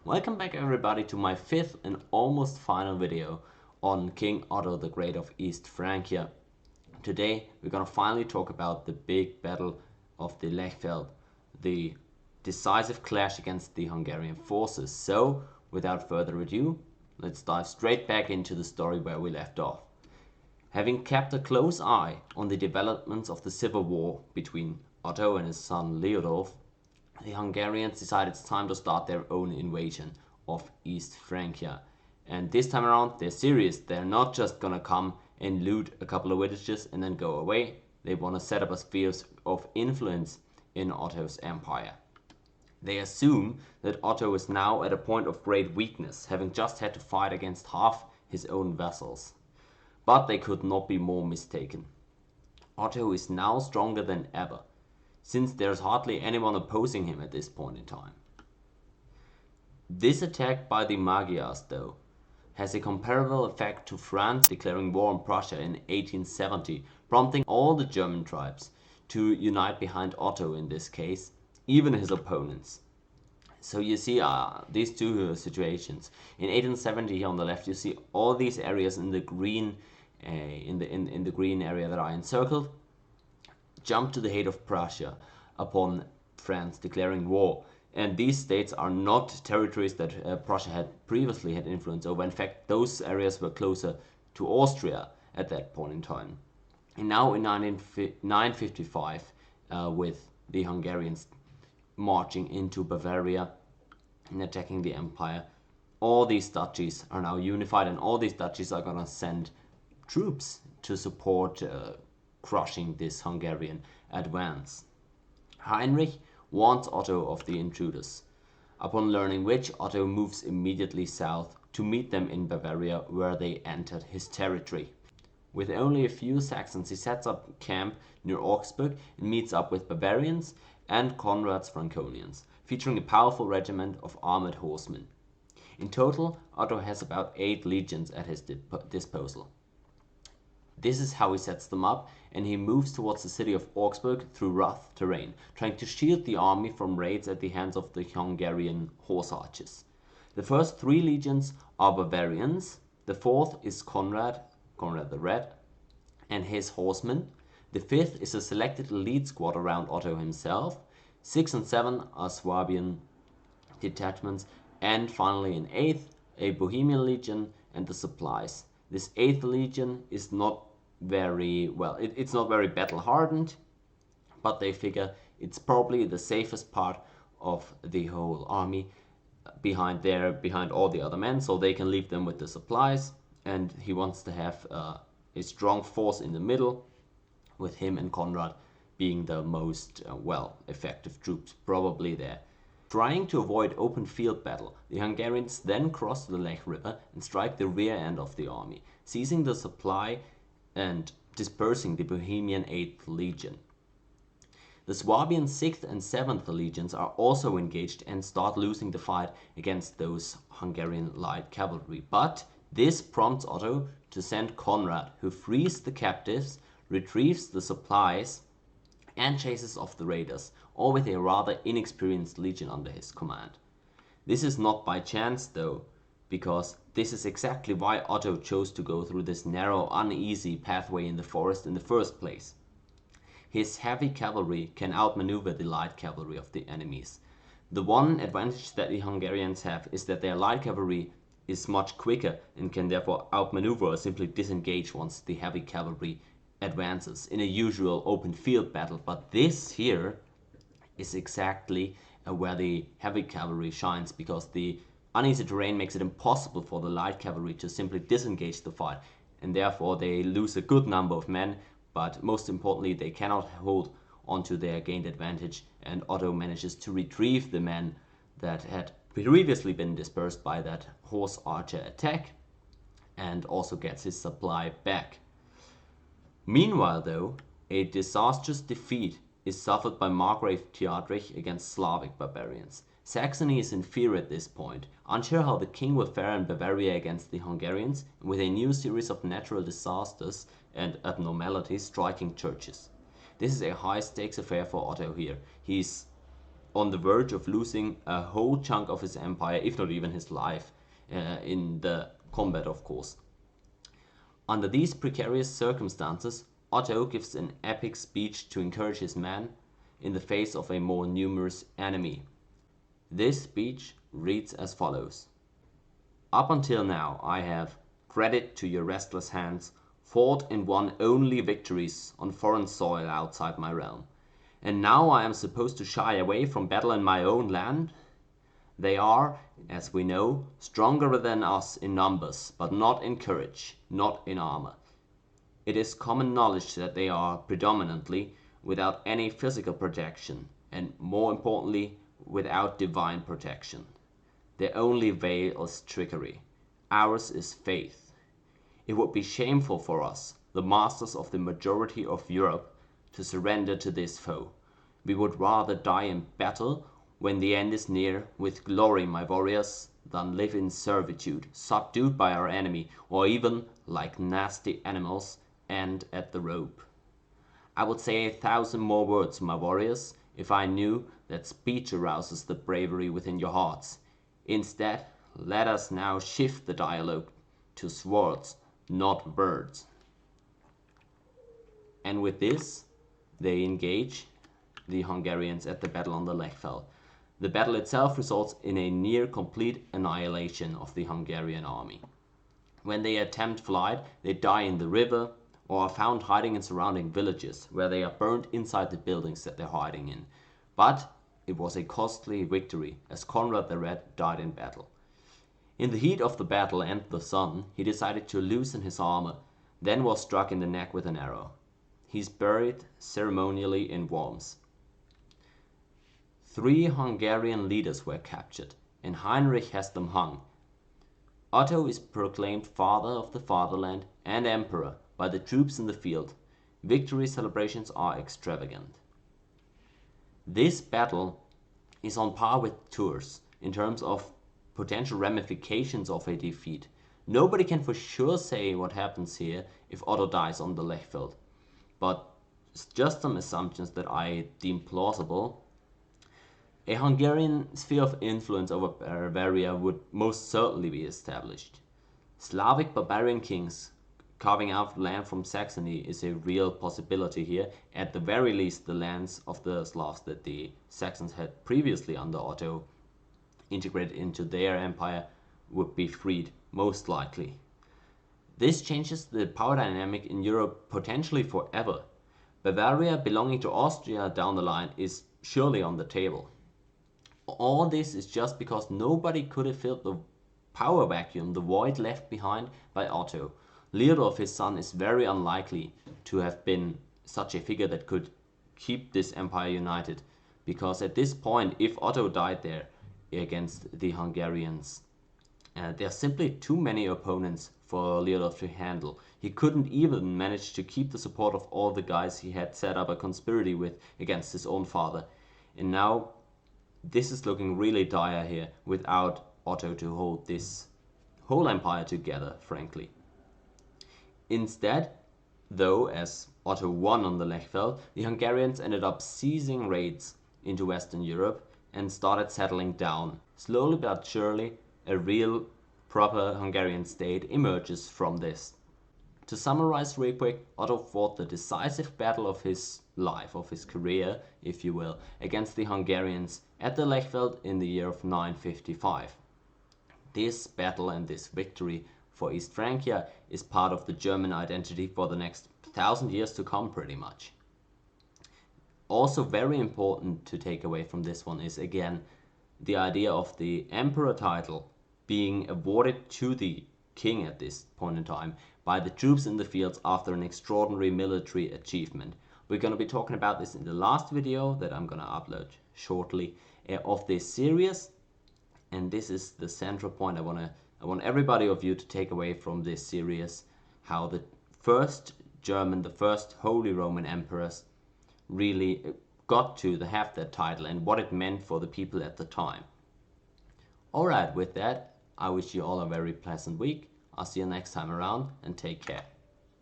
Welcome back everybody to my fifth and almost final video on King Otto the Great of East Francia. Today we're gonna finally talk about the big battle of the Lechfeld, the decisive clash against the Hungarian forces. So without further ado, let's dive straight back into the story where we left off. Having kept a close eye on the developments of the civil war between Otto and his son Leodolf, the Hungarians decided it's time to start their own invasion of East Francia. And this time around, they're serious. They're not just gonna come and loot a couple of villages and then go away. They want to set up a sphere of influence in Otto's empire. They assume that Otto is now at a point of great weakness, having just had to fight against half his own vassals. But they could not be more mistaken. Otto is now stronger than ever, since there's hardly anyone opposing him at this point in time. This attack by the Magyars, though, has a comparable effect to France declaring war on Prussia in 1870, prompting all the German tribes to unite behind Otto in this case, even his opponents. So you see these two situations. In 1870 here on the left, you see all these areas in the green, in the green area that I encircled, jump to the aid of Prussia upon France declaring war. And these states are not territories that Prussia had previously had influence over. In fact, those areas were closer to Austria at that point in time. And now in 955, with the Hungarians marching into Bavaria and attacking the empire, all these duchies are now unified, and all these duchies are gonna send troops to support crushing this Hungarian advance. Heinrich warns Otto of the intruders, upon learning which Otto moves immediately south to meet them in Bavaria, where they entered his territory. With only a few Saxons, he sets up camp near Augsburg and meets up with Bavarians and Conrad's Franconians, featuring a powerful regiment of armored horsemen. In total, Otto has about 8 legions at his disposal. This is how he sets them up, and he moves towards the city of Augsburg through rough terrain, trying to shield the army from raids at the hands of the Hungarian horse archers. The first 3 legions are Bavarians, the 4th is Conrad the Red, and his horsemen. The 5th is a selected elite squad around Otto himself. 6 and 7 are Swabian detachments, and finally an 8th, a Bohemian legion, and the supplies. This 8th legion is not very it's not very battle hardened, but they figure it's probably the safest part of the whole army behind all the other men, so they can leave them with the supplies. And he wants to have a strong force in the middle, with him and Conrad being the most effective troops probably there. Trying to avoid open field battle, the Hungarians then cross the Lech River and strike the rear end of the army, seizing the supply and dispersing the Bohemian 8th Legion. The Swabian 6th and 7th Legions are also engaged and start losing the fight against those Hungarian light cavalry. But this prompts Otto to send Conrad, who frees the captives, retrieves the supplies, and chases off the raiders, all with a rather inexperienced legion under his command. This is not by chance though, because this is exactly why Otto chose to go through this narrow, uneasy pathway in the forest in the first place. His heavy cavalry can outmaneuver the light cavalry of the enemies. The one advantage that the Hungarians have is that their light cavalry is much quicker and can therefore outmaneuver or simply disengage once the heavy cavalry advances in a usual open field battle. But this here is exactly where the heavy cavalry shines, because the uneasy terrain makes it impossible for the light cavalry to simply disengage the fight, and therefore they lose a good number of men, but most importantly they cannot hold onto their gained advantage, and Otto manages to retrieve the men that had previously been dispersed by that horse archer attack, and also gets his supply back. Meanwhile though, a disastrous defeat is suffered by Margrave Theodrich against Slavic barbarians. Saxony is in fear at this point, unsure how the king will fare in Bavaria against the Hungarians, and with a new series of natural disasters and abnormalities striking churches. This is a high stakes affair for Otto here. He's on the verge of losing a whole chunk of his empire, if not even his life, in the combat, of course. Under these precarious circumstances, Otto gives an epic speech to encourage his men in the face of a more numerous enemy. This speech reads as follows: "Up until now I have, credit to your restless hands, fought and won only victories on foreign soil outside my realm. And now I am supposed to shy away from battle in my own land? They are, as we know, stronger than us in numbers, but not in courage, not in armor. It is common knowledge that they are predominantly without any physical protection, and more importantly, without divine protection. Their only veil is trickery. Ours is faith. It would be shameful for us, the masters of the majority of Europe, to surrender to this foe. We would rather die in battle when the end is near with glory, my warriors, than live in servitude, subdued by our enemy, or even, like nasty animals, end at the rope. I would say 1,000 more words, my warriors, if I knew that speech arouses the bravery within your hearts. Instead, let us now shift the dialogue to swords, not words." And with this, they engage the Hungarians at the battle on the Lechfeld. The battle itself results in a near complete annihilation of the Hungarian army. When they attempt flight, they die in the river or are found hiding in surrounding villages, where they are burned inside the buildings that they're hiding in. But it was a costly victory, as Conrad the Red died in battle. In the heat of the battle and the sun, he decided to loosen his armor, then was struck in the neck with an arrow. He is buried ceremonially in Worms. 3 Hungarian leaders were captured, and Heinrich has them hung. Otto is proclaimed father of the fatherland and emperor by the troops in the field. Victory celebrations are extravagant. This battle is on par with Tours in terms of potential ramifications of a defeat. Nobody can for sure say what happens here if Otto dies on the Lechfeld, but just some assumptions that I deem plausible. A Hungarian sphere of influence over Bavaria would most certainly be established. Slavic barbarian kings carving out land from Saxony is a real possibility here. At the very least, the lands of the Slavs that the Saxons had previously under Otto integrated into their empire would be freed, most likely. This changes the power dynamic in Europe potentially forever. Bavaria belonging to Austria down the line is surely on the table. All this is just because nobody could have filled the power vacuum, the void left behind by Otto. Leodolf, his son, is very unlikely to have been such a figure that could keep this empire united, because at this point, if Otto died there against the Hungarians, there are simply too many opponents for Leodolf to handle. He couldn't even manage to keep the support of all the guys he had set up a conspiracy with against his own father. And now this is looking really dire here without Otto to hold this whole empire together, frankly. Instead, though, as Otto won on the Lechfeld, the Hungarians ended up seizing raids into Western Europe and started settling down. Slowly but surely, a real proper Hungarian state emerges from this. To summarize real quick, Otto fought the decisive battle of his life, of his career, if you will, against the Hungarians at the Lechfeld in the year of 955. This battle and this victory for East Francia is part of the German identity for the next 1,000 years to come, pretty much. Also very important to take away from this one is, again, the idea of the emperor title being awarded to the king at this point in time by the troops in the fields after an extraordinary military achievement. We're going to be talking about this in the last video that I'm going to upload shortly of this series, and this is the central point I want everybody of you to take away from this series, how the first the first Holy Roman emperors really got to have that title and what it meant for the people at the time. Alright, with that, I wish you all a very pleasant week. I'll see you next time around, and take care.